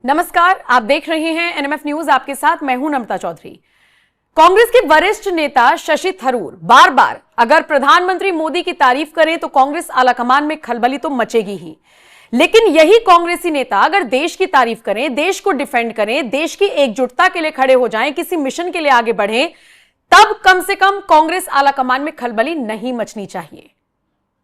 नमस्कार, आप देख रहे हैं एनएमएफ न्यूज। आपके साथ मैं हूं नम्रता चौधरी। कांग्रेस के वरिष्ठ नेता शशि थरूर बार बार अगर प्रधानमंत्री मोदी की तारीफ करें तो कांग्रेस आलाकमान में खलबली तो मचेगी ही, लेकिन यही कांग्रेसी नेता अगर देश की तारीफ करें, देश को डिफेंड करें, देश की एकजुटता के लिए खड़े हो जाएं, किसी मिशन के लिए आगे बढ़ें, तब कम से कम कांग्रेस आलाकमान में खलबली नहीं मचनी चाहिए।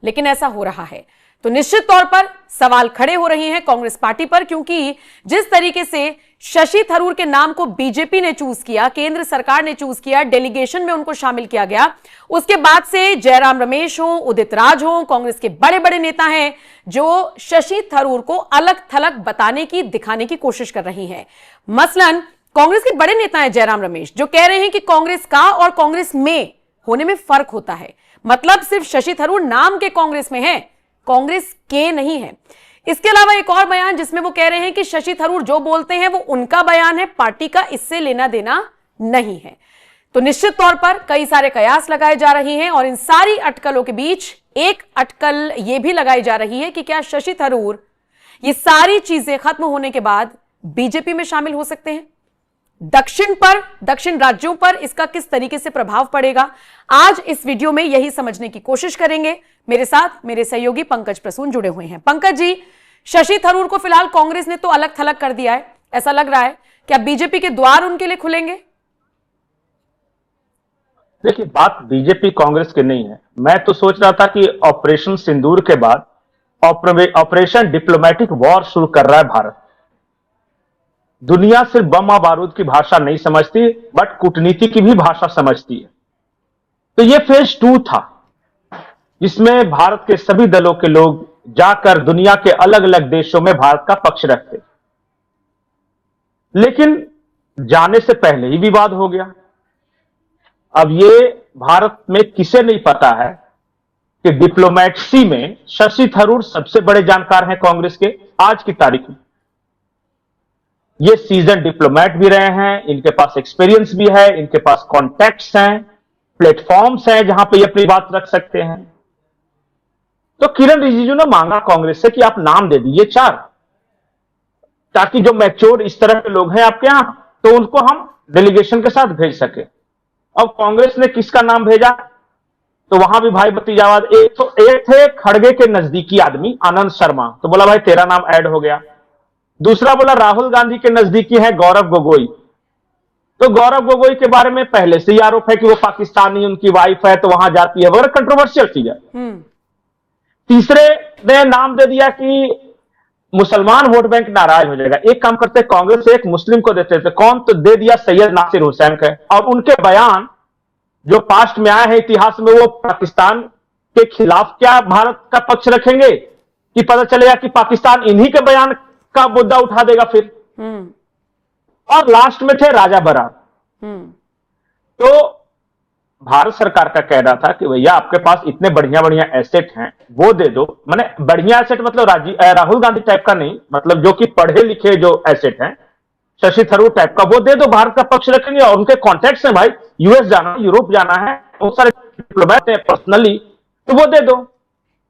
लेकिन ऐसा हो रहा है तो निश्चित तौर पर सवाल खड़े हो रहे हैं कांग्रेस पार्टी पर, क्योंकि जिस तरीके से शशि थरूर के नाम को बीजेपी ने चूज किया, केंद्र सरकार ने चूज किया, डेलीगेशन में उनको शामिल किया गया, उसके बाद से जयराम रमेश हो, उदित राज हो, कांग्रेस के बड़े बड़े नेता हैं जो शशि थरूर को अलग थलग बताने की, दिखाने की कोशिश कर रही हैं। मसलन कांग्रेस के बड़े नेता हैं जयराम रमेश, जो कह रहे हैं कि कांग्रेस का और कांग्रेस में होने में फर्क होता है। मतलब सिर्फ शशि थरूर नाम के कांग्रेस में है, कांग्रेस के नहीं है। इसके अलावा एक और बयान जिसमें वो कह रहे हैं कि शशि थरूर जो बोलते हैं वो उनका बयान है, पार्टी का इससे लेना देना नहीं है। तो निश्चित तौर पर कई सारे कयास लगाए जा रहे हैं और इन सारी अटकलों के बीच एक अटकल यह भी लगाई जा रही है कि क्या शशि थरूर ये सारी चीजें खत्म होने के बाद बीजेपी में शामिल हो सकते हैं। दक्षिण राज्यों पर इसका किस तरीके से प्रभाव पड़ेगा, आज इस वीडियो में यही समझने की कोशिश करेंगे। मेरे साथ मेरे सहयोगी पंकज प्रसून जुड़े हुए हैं। पंकज जी, शशि थरूर को फिलहाल कांग्रेस ने तो अलग थलग कर दिया है, ऐसा लग रहा है, क्या बीजेपी के द्वार उनके लिए खुलेंगे? देखिए, बात बीजेपी कांग्रेस की नहीं है। मैं तो सोच रहा था कि ऑपरेशन सिंदूर के बाद ऑपरेशन डिप्लोमेटिक वॉर शुरू कर रहा है भारत। दुनिया सिर्फ बम और बारूद की भाषा नहीं समझती, बट कूटनीति की भी भाषा समझती है। तो यह फेज 2 था, जिसमें भारत के सभी दलों के लोग जाकर दुनिया के अलग अलग देशों में भारत का पक्ष रखते। लेकिन जाने से पहले ही विवाद हो गया। अब ये भारत में किसे नहीं पता है कि डिप्लोमेसी में शशि थरूर सबसे बड़े जानकार हैं कांग्रेस के आज की तारीख में। ये सीजन डिप्लोमेट भी रहे हैं, इनके पास एक्सपीरियंस भी है, इनके पास कॉन्टैक्ट्स हैं, प्लेटफॉर्म्स हैं जहां पे ये अपनी बात रख सकते हैं। तो किरण रिजिजू ने मांगा कांग्रेस से कि आप नाम दे दीजिए 4, ताकि जो मैच्योर इस तरह के लोग हैं आपके यहां, तो उनको हम डेलीगेशन के साथ भेज सके। अब कांग्रेस ने किसका नाम भेजा, तो वहां भी भाई भतीजावाद। एक थे खड़गे के नजदीकी आदमी आनंद शर्मा, तो बोला भाई तेरा नाम ऐड हो गया। दूसरा बोला राहुल गांधी के नजदीकी है गौरव गोगोई, तो गौरव गोगोई के बारे में पहले से ही आरोप है कि वो पाकिस्तानी, उनकी वाइफ है तो वहां जाती है वगैरह, कंट्रोवर्शियल चीज है। तीसरे ने नाम दे दिया कि मुसलमान वोट बैंक नाराज हो जाएगा। एक काम करते कांग्रेस एक मुस्लिम को देते थे, कौन, तो दे दिया सैयद नासिर हुसैन का। और उनके बयान जो पास्ट में आए हैं इतिहास में, वो पाकिस्तान के खिलाफ क्या भारत का पक्ष रखेंगे कि पता चलेगा कि पाकिस्तान इन्हीं के बयान का मुद्दा उठा देगा फिर। और लास्ट में थे राजा बरार। तो भारत सरकार का कह रहा था कि भैया आपके पास इतने बढ़िया बढ़िया एसेट हैं, वो दे दो। माने बढ़िया एसेट मतलब राहुल गांधी टाइप का नहीं, मतलब जो कि पढ़े लिखे जो एसेट हैं, शशि थरूर टाइप का, वो दे दो, भारत का पक्ष रखेंगे। और उनके कॉन्टैक्ट्स हैं भाई, यूएस जाना है, यूरोप जाना है, बहुत सारे डिप्लोमेट हैं पर्सनली, तो वो दे दो।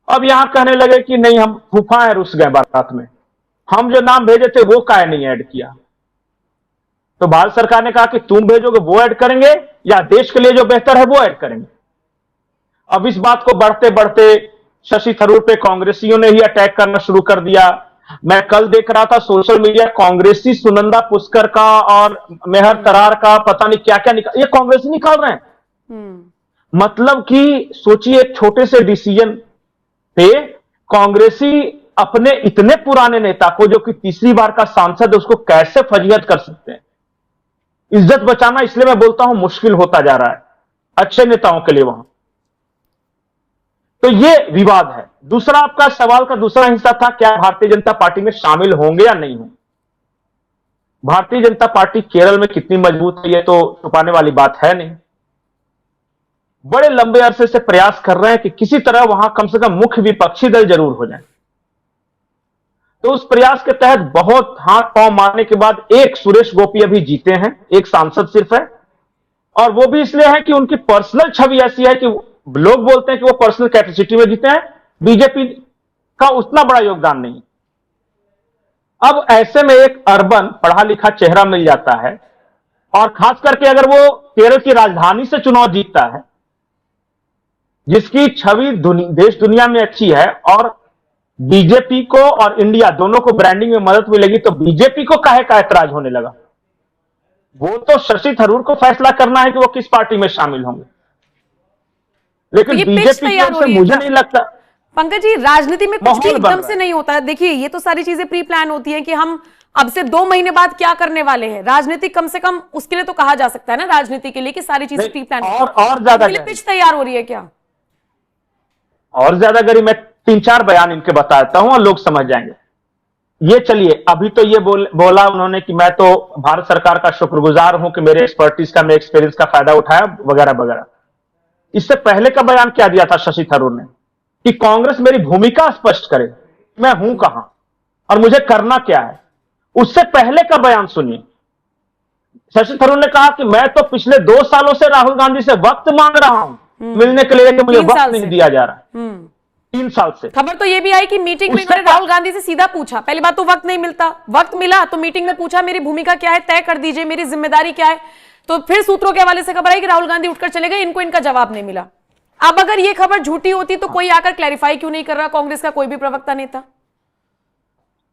अब यहां कहने लगे कि नहीं, हम फूफा है, रुस गए बारात में, हम जो नाम भेजे थे वो काहे नहीं ऐड किया। तो भारत सरकार ने कहा कि तुम भेजोगे वो ऐड करेंगे, या देश के लिए जो बेहतर है वो ऐड करेंगे। अब इस बात को बढ़ते बढ़ते शशि थरूर पे कांग्रेसियों ने ही अटैक करना शुरू कर दिया। मैं कल देख रहा था सोशल मीडिया, कांग्रेसी सुनंदा पुष्कर का और मेहर तरार का पता नहीं क्या क्या निकाल, ये कांग्रेसी निकाल रहे हैं। मतलब कि सोचिए, एक छोटे से डिसीजन पे कांग्रेसी अपने इतने पुराने नेता को, जो कि तीसरी बार का सांसद है, उसको कैसे फजीहत कर सकते हैं। इज्जत बचाना, इसलिए मैं बोलता हूं, मुश्किल होता जा रहा है अच्छे नेताओं के लिए वहां। तो यह विवाद है। दूसरा, आपका सवाल का दूसरा हिस्सा था, क्या भारतीय जनता पार्टी में शामिल होंगे या नहीं होंगे। भारतीय जनता पार्टी केरल में कितनी मजबूत है, यह तो छुपाने वाली बात है नहीं। बड़े लंबे अरसे से प्रयास कर रहे हैं कि किसी तरह वहां कम से कम मुख्य विपक्षी दल जरूर हो जाए। तो उस प्रयास के तहत बहुत हाथ पांव मारने के बाद एक सुरेश गोपी अभी जीते हैं, एक सांसद सिर्फ है, और वो भी इसलिए है कि उनकी पर्सनल छवि ऐसी है कि लोग बोलते हैं कि वो पर्सनल कैपेसिटी में जीते हैं, बीजेपी का उतना बड़ा योगदान नहीं। अब ऐसे में एक अर्बन पढ़ा लिखा चेहरा मिल जाता है, और खास करके अगर वो केरल की राजधानी से चुनाव जीतता है, जिसकी छवि देश दुनिया में अच्छी है, और बीजेपी को और इंडिया दोनों को ब्रांडिंग में मदद मिलेगी, तो बीजेपी को काहे का ऐतराज होने लगा? वो तो शशि थरूर को फैसला करना है कि वो किस पार्टी में शामिल होंगे। लेकिन ये पिच बीजेपी की तैयार ओर हो से रही है मुझे क्या? नहीं लगता। पंकज जी, राजनीति में कुछ भी माहौल बन एकदम रहा से है। नहीं होता है। देखिए, ये तो सारी चीजें प्री प्लान होती हैं कि हम अब से 2 महीने बाद क्या करने वाले हैं। राजनीति कम से कम उसके लिए तो कहा जा सकता है ना, राजनीति के लिए, कि सारी चीजें प्री प्लान और ज्यादा पिच तैयार हो रही है क्या? और ज्यादा गरी मैं 3-4 बयान इनके बताता हूं और लोग समझ जाएंगे। ये चलिए, अभी तो ये बोला उन्होंने कि मैं तो भारत सरकार का शुक्रगुजार हूं कि मेरे एक्सपर्टीज का, मेरे एक्सपीरियंस का फायदा उठाया, वगैरह वगैरह। इससे पहले का बयान क्या दिया था शशि थरूर ने कि कांग्रेस मेरी भूमिका स्पष्ट करे, मैं हूं कहां और मुझे करना क्या है। उससे पहले का बयान सुनिए। शशि थरूर ने कहा कि मैं तो पिछले 2 सालों से राहुल गांधी से वक्त मांग रहा हूं मिलने के लिए, कि मुझे वक्त नहीं दिया जा रहा। 3 साल से। खबर तो ये भी आई कि मीटिंग में इन्होंने राहुल गांधी से सीधा पूछा। पहली बात तो वक्त नहीं मिलता, वक्त मिला तो मीटिंग में पूछा मेरी भूमिका क्या है, तय कर दीजिए, मेरी जिम्मेदारी क्या है। तो फिर सूत्रों के हवाले से खबर आई कि राहुल गांधी उठकर चले गए, इनको इनका जवाब नहीं मिला। अब अगर ये खबर झूठी होती तो कोई आकर क्लैरिफाई क्यों नहीं कर रहा, कांग्रेस का कोई भी प्रवक्ता नेता?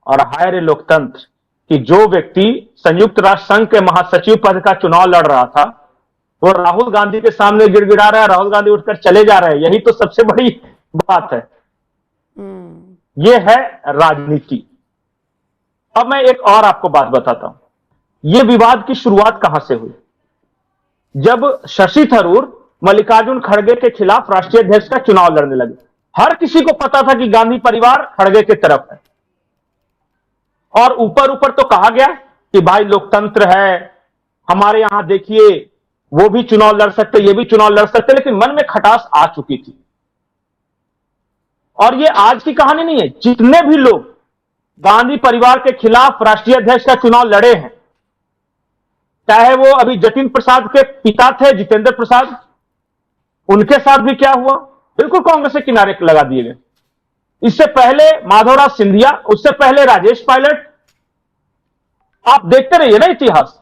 और हाय रे लोकतंत्र कि जो व्यक्ति संयुक्त राष्ट्र संघ के महासचिव पद का चुनाव लड़ रहा था, वो राहुल गांधी के सामने गिड़गिड़ा रहा है, राहुल गांधी उठकर चले जा रहे हैं। यही तो सबसे बड़ी बात है। ये है राजनीति। अब मैं एक और आपको बात बताता हूं, यह विवाद की शुरुआत कहां से हुई? जब शशि थरूर मल्लिकार्जुन खड़गे के खिलाफ राष्ट्रीय अध्यक्ष का चुनाव लड़ने लगे। हर किसी को पता था कि गांधी परिवार खड़गे की तरफ है, और ऊपर ऊपर तो कहा गया कि भाई लोकतंत्र है, हमारे यहां देखिए वो भी चुनाव लड़ सकते, ये भी चुनाव लड़ सकते, लेकिन मन में खटास आ चुकी थी। और ये आज की कहानी नहीं है। जितने भी लोग गांधी परिवार के खिलाफ राष्ट्रीय अध्यक्ष का चुनाव लड़े हैं, चाहे वो अभी जतिन प्रसाद के पिता थे जितेंद्र प्रसाद, उनके साथ भी क्या हुआ? बिल्कुल कांग्रेस के किनारे लगा दिए गए। इससे पहले माधवराव सिंधिया, उससे पहले राजेश पायलट। आप देखते रहिए ना इतिहास।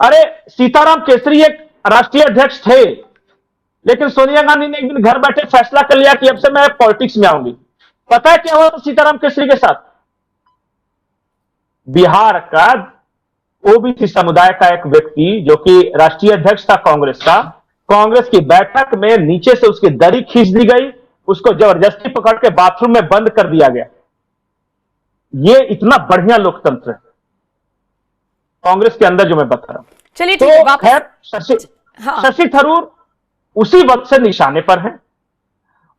अरे सीताराम केसरी एक राष्ट्रीय अध्यक्ष थे, लेकिन सोनिया गांधी ने एक दिन घर बैठे फैसला कर लिया कि अब से मैं पॉलिटिक्स में आऊंगी। पता है क्या हुआ था सीताराम केसरी के साथ? बिहार का ओबीसी समुदाय का एक व्यक्ति जो कि राष्ट्रीय अध्यक्ष था कांग्रेस का, कांग्रेस की बैठक में नीचे से उसकी दरी खींच दी गई, उसको जबरदस्ती पकड़ के बाथरूम में बंद कर दिया गया। ये इतना बढ़िया लोकतंत्र है कांग्रेस के अंदर जो मैं बता रहा हूं। चलिए तो ठीक है, खैर हाँ। शशि थरूर उसी वक्त से निशाने पर है,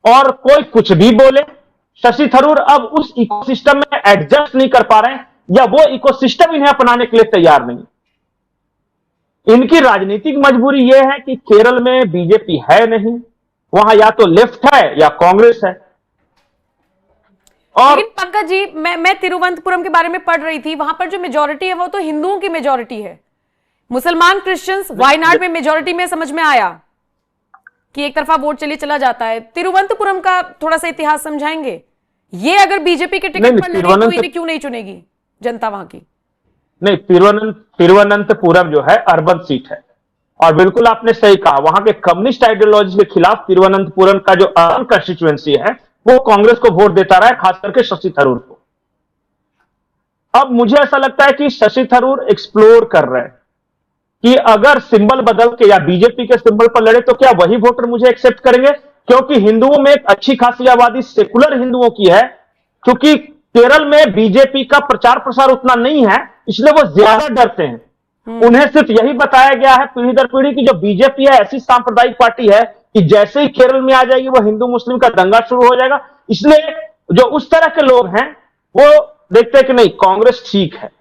और कोई कुछ भी बोले, शशि थरूर अब उस इकोसिस्टम में एडजस्ट नहीं कर पा रहे हैं, या वो इकोसिस्टम इन्हें अपनाने के लिए तैयार नहीं। इनकी राजनीतिक मजबूरी यह है कि केरल में बीजेपी है नहीं, वहां या तो लेफ्ट है या कांग्रेस है। और लेकिन पंकज जी, मैं तिरुवनंतपुरम के बारे में पढ़ रही थी, वहां पर जो मेजोरिटी है वो तो हिंदुओं की मेजोरिटी है। मुसलमान क्रिश्चियंस वायनाड में मेजोरिटी में समझ में आया कि एक तरफा वोट चलिए चला जाता है। तिरुवनंतपुरम का थोड़ा सा इतिहास समझाएंगे? ये अगर बीजेपी के टिकट पर लड़े तो इन्हें क्यों नहीं चुनेगी जनता वहां की? नहीं, तिरुवनंतपुरम जो है अर्बन सीट है, और बिल्कुल आपने सही कहा, वहां के कम्युनिस्ट आइडियोलॉजी के खिलाफ तिरुवनंतपुरम का जो अर्बन कंस्टिट्यूएंसी है वो कांग्रेस को वोट देता रहा है, खास करके शशि थरूर को। अब मुझे ऐसा लगता है कि शशि थरूर एक्सप्लोर कर रहे हैं कि अगर सिंबल बदल के या बीजेपी के सिंबल पर लड़े तो क्या वही वोटर मुझे एक्सेप्ट करेंगे, क्योंकि हिंदुओं में एक अच्छी खासी आबादी सेकुलर हिंदुओं की है। क्योंकि केरल में बीजेपी का प्रचार प्रसार उतना नहीं है, इसलिए वो ज्यादा डरते हैं। उन्हें सिर्फ यही बताया गया है पीढ़ी दर पीढ़ी की जो बीजेपी है ऐसी सांप्रदायिक पार्टी है कि जैसे ही केरल में आ जाएगी वो हिंदू मुस्लिम का दंगा शुरू हो जाएगा। इसलिए जो उस तरह के लोग हैं वो देखते हैं कि नहीं, कांग्रेस ठीक है।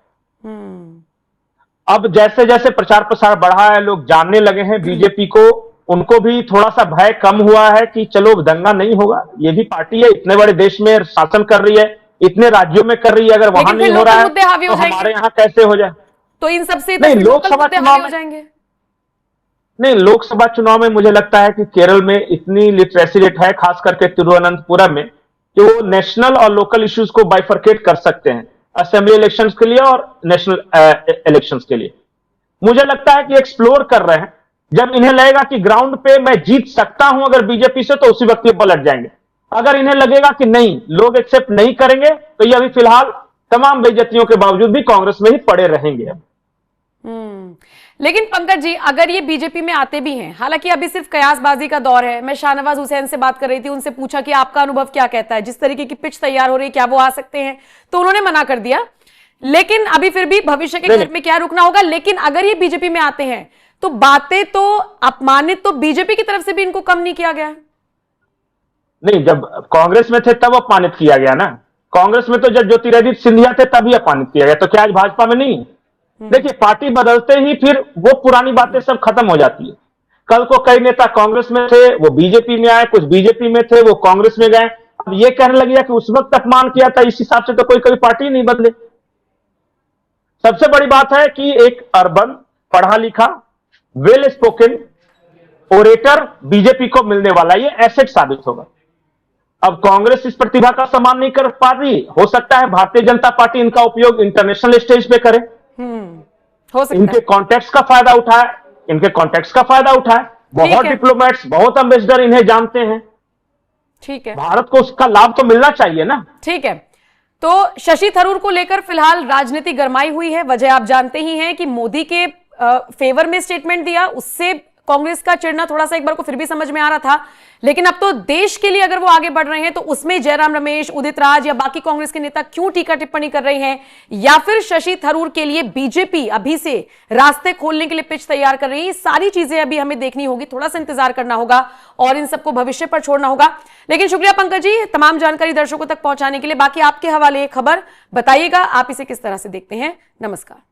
अब जैसे जैसे प्रचार प्रसार बढ़ा है, लोग जानने लगे हैं बीजेपी को, उनको भी थोड़ा सा भय कम हुआ है कि चलो दंगा नहीं होगा, ये भी पार्टी है, इतने बड़े देश में शासन कर रही है, इतने राज्यों में कर रही है, अगर वहां नहीं हो रहा है तो हमारे यहां कैसे हो जाए? तो इन सबसे नहीं, लोकसभा चुनाव हो जाएंगे। नहीं, लोकसभा चुनाव में मुझे लगता है कि केरल में इतनी लिटरेसी रेट है, खास करके तिरुवनंतपुरम में, कि वो नेशनल और लोकल इश्यूज को बाइफरकेट कर सकते हैं। असेंबली इलेक्शंस के लिए और नेशनल इलेक्शंस के लिए। मुझे लगता है कि एक्सप्लोर कर रहे हैं। जब इन्हें लगेगा कि ग्राउंड पे मैं जीत सकता हूं अगर बीजेपी से, तो उसी वक्त ये पलट जाएंगे। अगर इन्हें लगेगा कि नहीं, लोग एक्सेप्ट नहीं करेंगे, तो ये अभी फिलहाल तमाम बेइज्जतियों के बावजूद भी कांग्रेस में ही पड़े रहेंगे। लेकिन पंकज जी, अगर ये बीजेपी में आते भी हैं, हालांकि अभी सिर्फ कयासबाजी का दौर है, मैं शाहनवाज हुसैन से बात कर रही थी, उनसे पूछा कि आपका अनुभव क्या कहता है, जिस तरीके की पिच तैयार हो रही है क्या वो आ सकते हैं, तो उन्होंने मना कर दिया। लेकिन अभी फिर भी भविष्य के घर में क्या रुकना होगा। लेकिन अगर ये बीजेपी में आते हैं तो बातें तो अपमानित तो बीजेपी की तरफ से भी इनको कम नहीं किया गया। नहीं, जब कांग्रेस में थे तब अपमानित किया गया ना। कांग्रेस में तो जब ज्योतिरादित्य सिंधिया थे तभी अपमानित किया गया, तो क्या आज भाजपा में नहीं? देखिए, पार्टी बदलते ही फिर वो पुरानी बातें सब खत्म हो जाती है। कल को कई नेता कांग्रेस में थे, वो बीजेपी में आए, कुछ बीजेपी में थे, वो कांग्रेस में गए। अब ये कहने लगे कि उस वक्त अपमान किया था, इस हिसाब से तो कोई पार्टी नहीं बदले। सबसे बड़ी बात है कि एक अर्बन, पढ़ा लिखा, वेल स्पोकन ओरेटर बीजेपी को मिलने वाला, ये एसेट साबित होगा। अब कांग्रेस इस प्रतिभा का सम्मान नहीं कर पा रही, हो सकता है भारतीय जनता पार्टी इनका उपयोग इंटरनेशनल स्टेज पे करे, हो सकता इनके है। कॉन्टेक्ट्स का फायदा उठाए। बहुत डिप्लोमेट्स, बहुत एम्बेसडर इन्हें जानते हैं। ठीक है, भारत को उसका लाभ तो मिलना चाहिए ना। ठीक है। तो शशि थरूर को लेकर फिलहाल राजनीति गरमाई हुई है। वजह आप जानते ही हैं कि मोदी के फेवर में स्टेटमेंट दिया, उससे कांग्रेस का चिढ़ना थोड़ा सा एक बार को फिर भी समझ में आ रहा था। लेकिन अब तो देश के लिए अगर वो आगे बढ़ रहे हैं तो उसमें जयराम रमेश, उदित राज या बाकी कांग्रेस के नेता क्यों टीका टिप्पणी कर रहे हैं, या फिर शशि थरूर के लिए बीजेपी अभी से रास्ते खोलने के लिए पिच तैयार कर रही है, ये सारी चीजें अभी हमें देखनी होगी। थोड़ा सा इंतजार करना होगा और इन सबको भविष्य पर छोड़ना होगा। लेकिन शुक्रिया पंकज जी, तमाम जानकारी दर्शकों तक पहुंचाने के लिए। बाकी आपके हवाले खबर बताइएगा, आप इसे किस तरह से देखते हैं। नमस्कार।